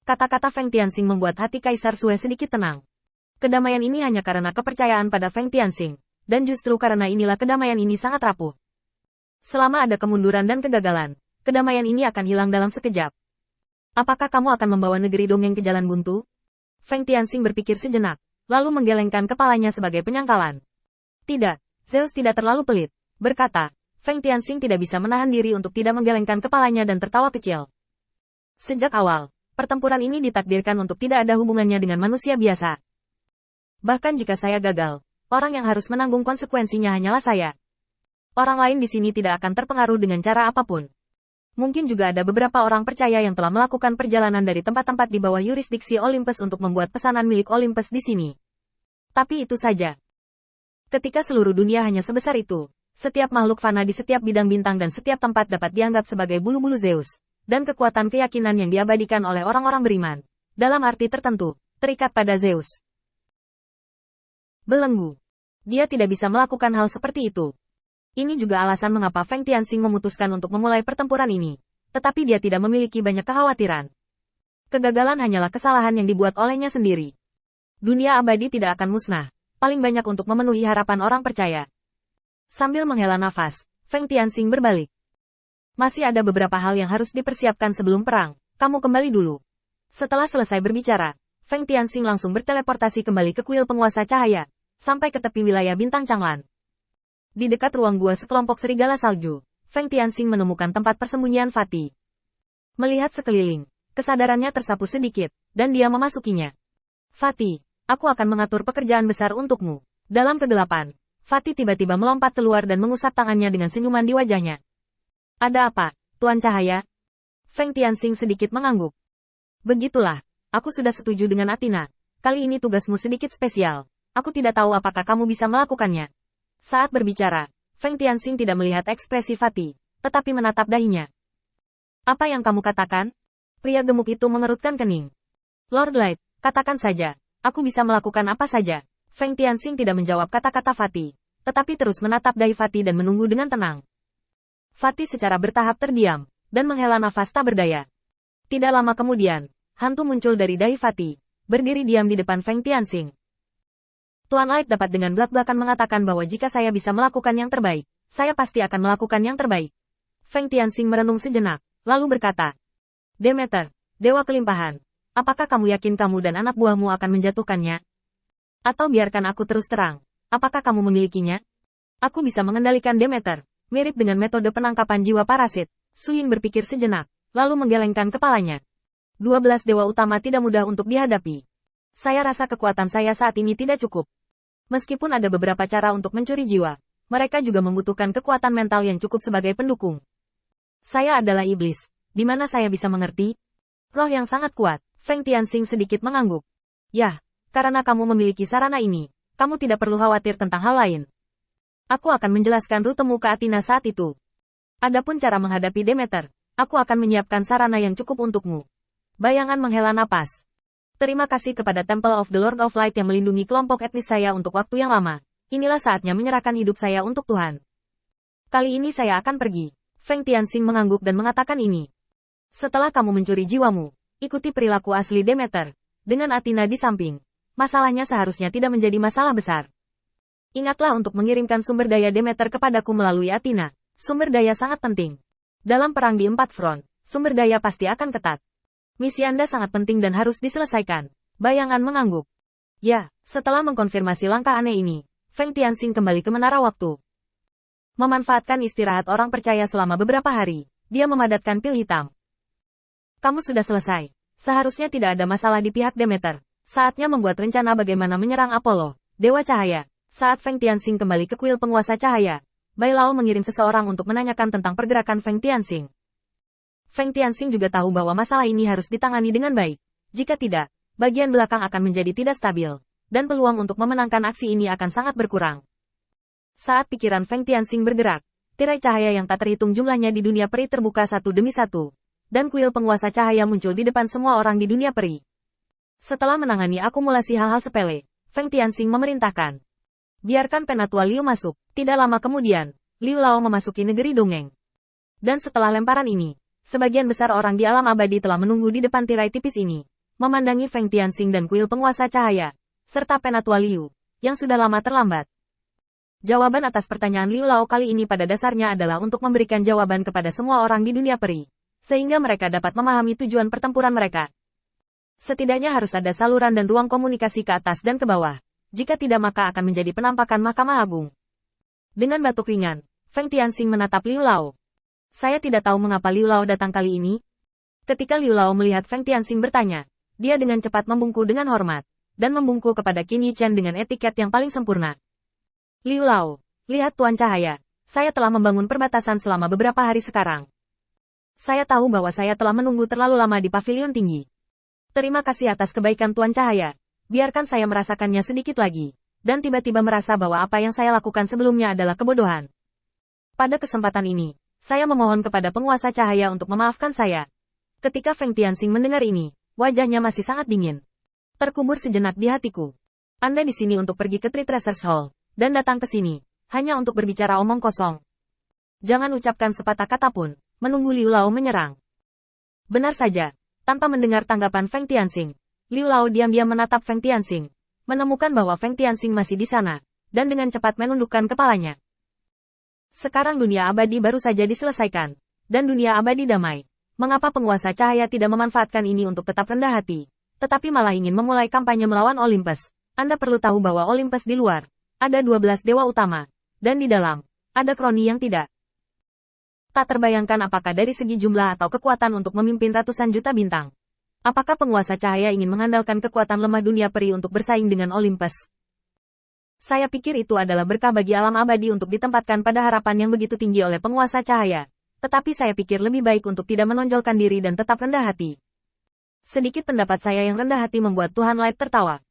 Kata-kata Feng Tianxing membuat hati Kaisar Sue sedikit tenang. Kedamaian ini hanya karena kepercayaan pada Feng Tianxing, dan justru karena inilah kedamaian ini sangat rapuh. Selama ada kemunduran dan kegagalan, kedamaian ini akan hilang dalam sekejap. Apakah kamu akan membawa negeri dongeng ke jalan buntu? Feng Tianxing berpikir sejenak, lalu menggelengkan kepalanya sebagai penyangkalan. Tidak, Zeus tidak terlalu pelit, berkata. Feng Tianxing tidak bisa menahan diri untuk tidak menggelengkan kepalanya dan tertawa kecil. Sejak awal, pertempuran ini ditakdirkan untuk tidak ada hubungannya dengan manusia biasa. Bahkan jika saya gagal, orang yang harus menanggung konsekuensinya hanyalah saya. Orang lain di sini tidak akan terpengaruh dengan cara apapun. Mungkin juga ada beberapa orang percaya yang telah melakukan perjalanan dari tempat-tempat di bawah yurisdiksi Olympus untuk membuat pesanan milik Olympus di sini. Tapi itu saja. Ketika seluruh dunia hanya sebesar itu, setiap makhluk fana di setiap bidang bintang dan setiap tempat dapat dianggap sebagai bulu-bulu Zeus, dan kekuatan keyakinan yang diabadikan oleh orang-orang beriman, dalam arti tertentu, terikat pada Zeus. Belenggu. Dia tidak bisa melakukan hal seperti itu. Ini juga alasan mengapa Feng Tianxing memutuskan untuk memulai pertempuran ini. Tetapi dia tidak memiliki banyak kekhawatiran. Kegagalan hanyalah kesalahan yang dibuat olehnya sendiri. Dunia abadi tidak akan musnah, paling banyak untuk memenuhi harapan orang percaya. Sambil menghela nafas, Feng Tianxing berbalik. Masih ada beberapa hal yang harus dipersiapkan sebelum perang, kamu kembali dulu. Setelah selesai berbicara, Feng Tianxing langsung berteleportasi kembali ke kuil penguasa cahaya, sampai ke tepi wilayah bintang Changlan. Di dekat ruang gua sekelompok serigala salju, Feng Tianxing menemukan tempat persembunyian Fatih. Melihat sekeliling, kesadarannya tersapu sedikit, dan dia memasukinya. Fatih, aku akan mengatur pekerjaan besar untukmu. Dalam kegelapan, Fatih tiba-tiba melompat keluar dan mengusap tangannya dengan senyuman di wajahnya. Ada apa, Tuan Cahaya? Feng Tianxing sedikit mengangguk. Begitulah, aku sudah setuju dengan Athena. Kali ini tugasmu sedikit spesial. Aku tidak tahu apakah kamu bisa melakukannya. Saat berbicara, Feng Tianxing tidak melihat ekspresi Fatih, tetapi menatap dahinya. Apa yang kamu katakan? Pria gemuk itu mengerutkan kening. Lord Light, katakan saja, aku bisa melakukan apa saja. Feng Tianxing tidak menjawab kata-kata Fatih, tetapi terus menatap dahi Fatih dan menunggu dengan tenang. Fatih secara bertahap terdiam, dan menghela nafas tak berdaya. Tidak lama kemudian, hantu muncul dari dahi Fatih, berdiri diam di depan Feng Tianxing. Tuan Light dapat dengan belak-belakan mengatakan bahwa jika saya bisa melakukan yang terbaik, saya pasti akan melakukan yang terbaik. Feng Tianxing merenung sejenak, lalu berkata, Demeter, Dewa Kelimpahan, apakah kamu yakin kamu dan anak buahmu akan menjatuhkannya? Atau biarkan aku terus terang, apakah kamu memilikinya? Aku bisa mengendalikan Demeter, mirip dengan metode penangkapan jiwa parasit. Su Ying berpikir sejenak, lalu menggelengkan kepalanya. 12 dewa utama tidak mudah untuk dihadapi. Saya rasa kekuatan saya saat ini tidak cukup. Meskipun ada beberapa cara untuk mencuri jiwa, mereka juga membutuhkan kekuatan mental yang cukup sebagai pendukung. Saya adalah iblis, di mana saya bisa mengerti? Roh yang sangat kuat, Feng Tianxing sedikit mengangguk. Yah, karena kamu memiliki sarana ini, kamu tidak perlu khawatir tentang hal lain. Aku akan menjelaskan rutemu ke Athena saat itu. Adapun cara menghadapi Demeter, aku akan menyiapkan sarana yang cukup untukmu. Bayangan menghela napas. Terima kasih kepada Temple of the Lord of Light yang melindungi kelompok etnis saya untuk waktu yang lama. Inilah saatnya menyerahkan hidup saya untuk Tuhan. Kali ini saya akan pergi. Feng Tianxing mengangguk dan mengatakan ini. Setelah kamu mencuri jiwamu, ikuti perilaku asli Demeter. Dengan Athena di samping, masalahnya seharusnya tidak menjadi masalah besar. Ingatlah untuk mengirimkan sumber daya Demeter kepadaku melalui Athena. Sumber daya sangat penting. Dalam perang di 4 front, sumber daya pasti akan ketat. Misi Anda sangat penting dan harus diselesaikan. Bayangan mengangguk. Ya, setelah mengkonfirmasi langkah aneh ini, Feng Tianxing kembali ke menara waktu. Memanfaatkan istirahat orang percaya selama beberapa hari, dia memadatkan pil hitam. Kamu sudah selesai. Seharusnya tidak ada masalah di pihak Demeter. Saatnya membuat rencana bagaimana menyerang Apollo, Dewa Cahaya. Saat Feng Tianxing kembali ke kuil penguasa cahaya, Bai Lao mengirim seseorang untuk menanyakan tentang pergerakan Feng Tianxing. Feng Tianxing juga tahu bahwa masalah ini harus ditangani dengan baik. Jika tidak, bagian belakang akan menjadi tidak stabil, dan peluang untuk memenangkan aksi ini akan sangat berkurang. Saat pikiran Feng Tianxing bergerak, tirai cahaya yang tak terhitung jumlahnya di dunia peri terbuka satu demi satu, dan kuil penguasa cahaya muncul di depan semua orang di dunia peri. Setelah menangani akumulasi hal-hal sepele, Feng Tianxing memerintahkan, biarkan Penatua Liu masuk. Tidak lama kemudian, Liu Lao memasuki negeri dongeng. Dan setelah lemparan ini, sebagian besar orang di alam abadi telah menunggu di depan tirai tipis ini. memandangi Feng Tianxing dan kuil penguasa cahaya, serta Penatua Liu, yang sudah lama terlambat. Jawaban atas pertanyaan Liu Lao kali ini pada dasarnya adalah untuk memberikan jawaban kepada semua orang di dunia peri, sehingga mereka dapat memahami tujuan pertempuran mereka. Setidaknya harus ada saluran dan ruang komunikasi ke atas dan ke bawah. Jika tidak maka akan menjadi penampakan Mahkamah Agung. Dengan batuk ringan, Feng Tianxing menatap Liu Lao. Saya tidak tahu mengapa Liu Lao datang kali ini. Ketika Liu Lao melihat Feng Tianxing bertanya, dia dengan cepat membungkuk dengan hormat, dan membungkuk kepada Qin Yichen dengan etiket yang paling sempurna. Liu Lao, lihat Tuan Cahaya, saya telah membangun perbatasan selama beberapa hari sekarang. Saya tahu bahwa saya telah menunggu terlalu lama di pavilion tinggi. Terima kasih atas kebaikan Tuan Cahaya. Biarkan saya merasakannya sedikit lagi. Dan tiba-tiba merasa bahwa apa yang saya lakukan sebelumnya adalah kebodohan. Pada kesempatan ini, saya memohon kepada penguasa cahaya untuk memaafkan saya. Ketika Feng Tianxing mendengar ini, wajahnya masih sangat dingin. Terkubur sejenak di hatiku. Anda di sini untuk pergi ke Treasures Hall, dan datang ke sini, hanya untuk berbicara omong kosong. Jangan ucapkan sepatah kata pun, menunggu Liu Lao menyerang. Benar saja. Tanpa mendengar tanggapan Feng Tianxing, Liu Lao diam-diam menatap Feng Tianxing, menemukan bahwa Feng Tianxing masih di sana, dan dengan cepat menundukkan kepalanya. Sekarang dunia abadi baru saja diselesaikan, dan dunia abadi damai. Mengapa penguasa cahaya tidak memanfaatkan ini untuk tetap rendah hati, tetapi malah ingin memulai kampanye melawan Olympus? Anda perlu tahu bahwa Olympus di luar, ada 12 dewa utama, dan di dalam, ada kroni yang tidak. Tak terbayangkan apakah dari segi jumlah atau kekuatan untuk memimpin ratusan juta bintang. Apakah penguasa cahaya ingin mengandalkan kekuatan lemah dunia peri untuk bersaing dengan Olympus? Saya pikir itu adalah berkah bagi alam abadi untuk ditempatkan pada harapan yang begitu tinggi oleh penguasa cahaya. Tetapi saya pikir lebih baik untuk tidak menonjolkan diri dan tetap rendah hati. Sedikit pendapat saya yang rendah hati membuat Tuhan Light tertawa.